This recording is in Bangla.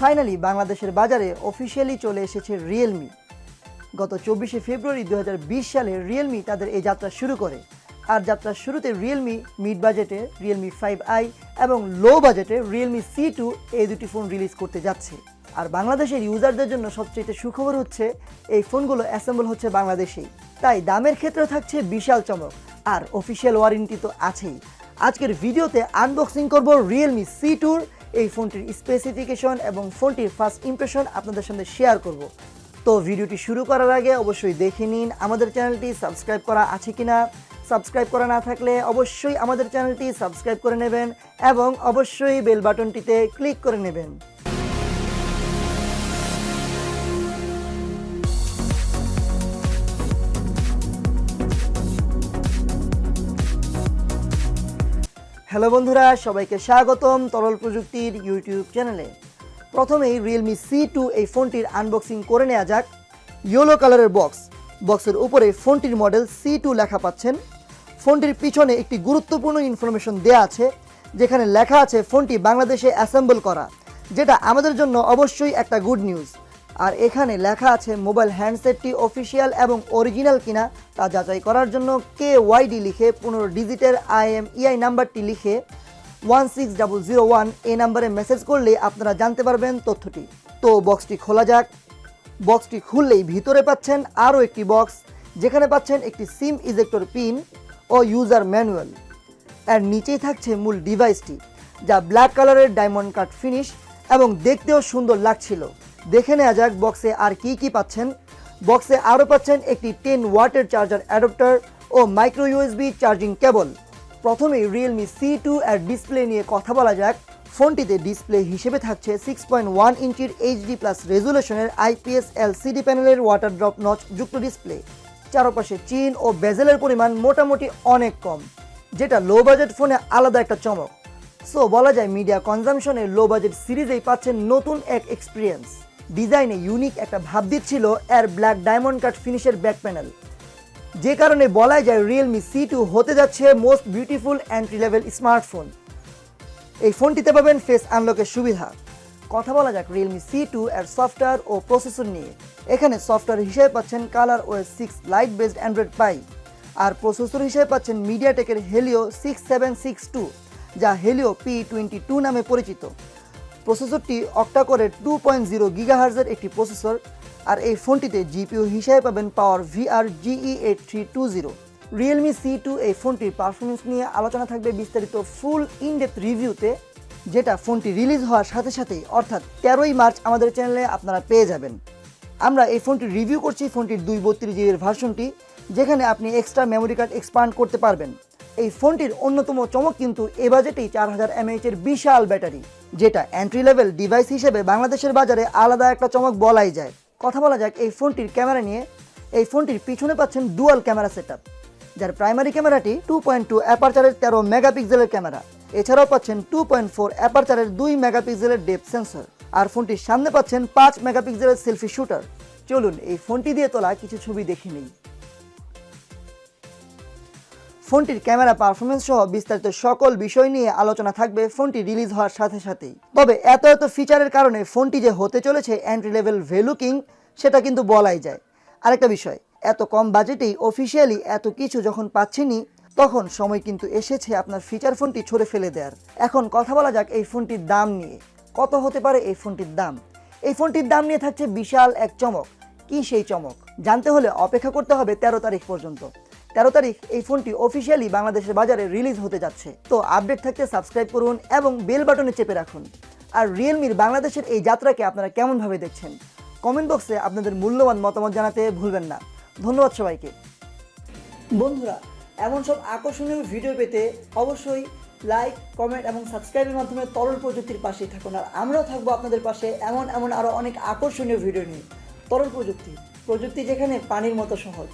ফাইনালি বাংলাদেশের বাজারে অফিসিয়ালি চলে এসেছে রিয়েলমি। গত 24শে ফেব্রুয়ারি 2020 সালে রিয়েলমি তাদের এই যাত্রা শুরু করে। আর যাত্রার শুরুতে রিয়েলমি মিড বাজেটে রিয়েলমি 5i এবং লো বাজেটে রিয়েলমি C2 এই দুটি ফোন রিলিজ করতে যাচ্ছে। আর বাংলাদেশের ইউজারদের জন্য সবচেয়ে সুখবর হচ্ছে এই ফোনগুলো অ্যাসেম্বল হচ্ছে বাংলাদেশেই, তাই দামের ক্ষেত্রেও থাকছে বিশাল চমক, আর অফিসিয়াল ওয়ারেন্টি তো আছেই। আজকের ভিডিওতে আনবক্সিং করব রিয়েলমি C2 এই ফোনটির স্পেসিফিকেশন এবং ফোনটির ফার্স্ট ইমপ্রেশন আপনাদের সামনে শেয়ার করব। তো ভিডিওটি শুরু করার আগে অবশ্যই দেখে নিন আমাদের চ্যানেলটি সাবস্ক্রাইব করা আছে কিনা। সাবস্ক্রাইব করা না থাকলে অবশ্যই আমাদের চ্যানেলটি সাবস্ক্রাইব করে নেবেন এবং অবশ্যই বেল বাটনটিতে ক্লিক করে নেবেন। হ্যালো বন্ধুরা, সবাইকে স্বাগতম তরল প্রযুক্তির ইউটিউব চ্যানেলে। প্রথমেই রিয়েলমি C2 এই ফোনটির আনবক্সিং করে নেওয়া যাক। ইয়েলো কালারের বক্সের উপরে ফোনটির মডেল C2 লেখা পাচ্ছেন। ফোনটির পিছনে একটি গুরুত্বপূর্ণ ইনফরমেশন দেয়া আছে, যেখানে লেখা আছে ফোনটি বাংলাদেশে অ্যাসেম্বল করা, যেটা আমাদের জন্য অবশ্যই একটা গুড নিউজ। আর এখানে লেখা আছে মোবাইল হ্যান্ডসেটটি অফিসিয়াল এবং অরিজিনাল কিনা তা যাচাই করার জন্য KYD লিখে 15 ডিজিটের IMEI নাম্বারটি লিখে 16001 এই নাম্বারে মেসেজ করলে আপনারা জানতে পারবেন তথ্যটি। তো বক্সটি খোলা যাক। বক্সটি খুললেই ভিতরে পাচ্ছেন আরও একটি বক্স, যেখানে পাচ্ছেন একটি সিম ইজেক্টর পিন ও ইউজার ম্যানুয়াল। আর নিচেই থাকছে মূল ডিভাইসটি, যা ব্ল্যাক কালারের ডায়মন্ড কাট ফিনিশ এবং দেখতেও সুন্দর লাগছিল। দেখে নেওয়া যাক বক্সে আর কি পাচ্ছেন। বক্সে আরও পাচ্ছেন একটি 10 ওয়াটের চার্জার অ্যাডাপ্টার ও মাইক্রো USB চার্জিং কেবল। প্রথমেই রিয়েলমি C2 এর ডিসপ্লে নিয়ে কথা বলা যাক। ফোনটিতে ডিসপ্লে হিসেবে থাকছে 6.1 ইঞ্চির HD+ রেজুলেশনের IPS LCD প্যানেলের ওয়াটার ড্রপ নচ যুক্ত ডিসপ্লে। চারপাশে চিন ও বেজেলের পরিমাণ মোটামুটি অনেক কম, যেটা লো বাজেট ফোনে আলাদা একটা চমক। সো বলা যায় মিডিয়া কনজামশনের লো বাজেট সিরিজেই পাচ্ছেন নতুন এক এক্সপিরিয়েন্স। ডিজাইনে ইউনিক একটা ভাব দিচ্ছিল এর ব্ল্যাক ডায়মন্ড কাট ফিনিশের ব্যাক প্যানেল, যে কারণে বলা যায় রিয়েলমি C2 হতে যাচ্ছে most beautiful entry level smartphone. এই ফোনটিতে পাবেন ফেস আনলকের সুবিধা। কথা বলা যাক রিয়েলমি C2 এর সফটওয়্যার ও প্রসেসর নিয়ে। এখানে সফটওয়্যার হিসেবে পাচ্ছেন ColorOS 6 lite based Android pie, আর প্রসেসর হিসেবে পাচ্ছেন মিডিয়াটেকের হেলিও 6762, যা হেলিও P22 নামে পরিচিত। প্রসেসরটি অক্টা কোরের 2.0 গিগাহার্জের একটি প্রসেসর। আর এই ফোনটিতে GPU হিসেবে পাবেন পাওয়ার VR GE8320। রিয়েলমি C2 এই ফোনটির পারফরমেন্স নিয়ে আলোচনা থাকবে বিস্তারিত ফুল ইনডেপথ রিভিউতে, যেটা ফোনটি রিলিজ হওয়ার সাথে সাথেই অর্থাৎ 13ই মার্চ আমাদের চ্যানেলে আপনারা পেয়ে যাবেন। আমরা এই ফোনটির রিভিউ করছি ফোনটির 232GB ভার্সনটি, যেখানে আপনি এক্সট্রা মেমোরি কার্ড এক্সপান্ড করতে পারবেন। এই ফোনটির অন্যতম চমক কিন্তু এ বাজেটেই 4000 mAh এর বিশাল ব্যাটারি, যেটা এন্ট্রি লেভেল ডিভাইস হিসেবে বাংলাদেশের বাজারে আলাদা একটা চমক বলাই যায়। কথা বলা যাক এই ফোনটির ক্যামেরা নিয়ে। এই ফোনটির পিছনে পাচ্ছেন ডুয়াল ক্যামেরা সেটআপ, যার প্রাইমারি ক্যামেরাটি 2.2 অ্যাপারচারের 13 মেগাপিক্সেলের ক্যামেরা। এছাড়াও পাচ্ছেন 2.4 অ্যাপারচারের 2 মেগাপিক্সেলের ডেপথ সেন্সর। আর ফোনটির সামনে পাচ্ছেন 5 মেগাপিক্সেলের সেলফি শুটার। চলুন এই ফোনটি দিয়ে তোলা কিছু ছবি দেখে নিই। ফোনটির ক্যামেরা পারফরমেন্স সহ বিস্তারিত সকল বিষয় নিয়ে আলোচনা থাকবে ফোনটি রিলিজ হওয়ার সাথে সাথেই। তবে এত ফিচারের কারণে ফোনটি যে হতে চলেছে এন্ট্রি লেভেল ভ্যালু কিং, সেটা কিন্তু বলাই যায়। আরেকটা বিষয়, এত কম বাজেটেই অফিসিয়ালি এত কিছু যখন পাচ্ছেনি, তখন সময় কিন্তু এসেছে আপনার ফিচার ফোনটি ছড়ে ফেলে দেওয়ার। এখন কথা বলা যাক এই ফোনটির দাম নিয়ে। কত হতে পারে এই ফোনটির দাম? এই ফোনটির দাম নিয়ে থাকছে বিশাল এক চমক। কি সেই চমক জানতে হলে অপেক্ষা করতে হবে 13 তারিখ পর্যন্ত। 13 তারিখ এই ফোনটি অফিসিয়ালি বাংলাদেশের বাজারে রিলিজ হতে যাচ্ছে। তো আপডেট থাকতে সাবস্ক্রাইব করুন এবং বেল বাটনে চেপে রাখুন। আর রিয়েলমির বাংলাদেশের এই যাত্রাকে আপনারা কেমনভাবে দেখছেন, কমেন্ট বক্সে আপনাদের মূল্যবান মতামত জানাতে ভুলবেন না। ধন্যবাদ সবাইকে। বন্ধুরা, এমন সব আকর্ষণীয় ভিডিও পেতে অবশ্যই লাইক, কমেন্ট এবং সাবস্ক্রাইবের মাধ্যমে তরল প্রযুক্তির পাশেই থাকুন। আর আমরাও থাকবো আপনাদের পাশে এমন আরও অনেক আকর্ষণীয় ভিডিও নিয়ে। তরল প্রযুক্তি, প্রযুক্তি যেখানে পানির মতো সহজ।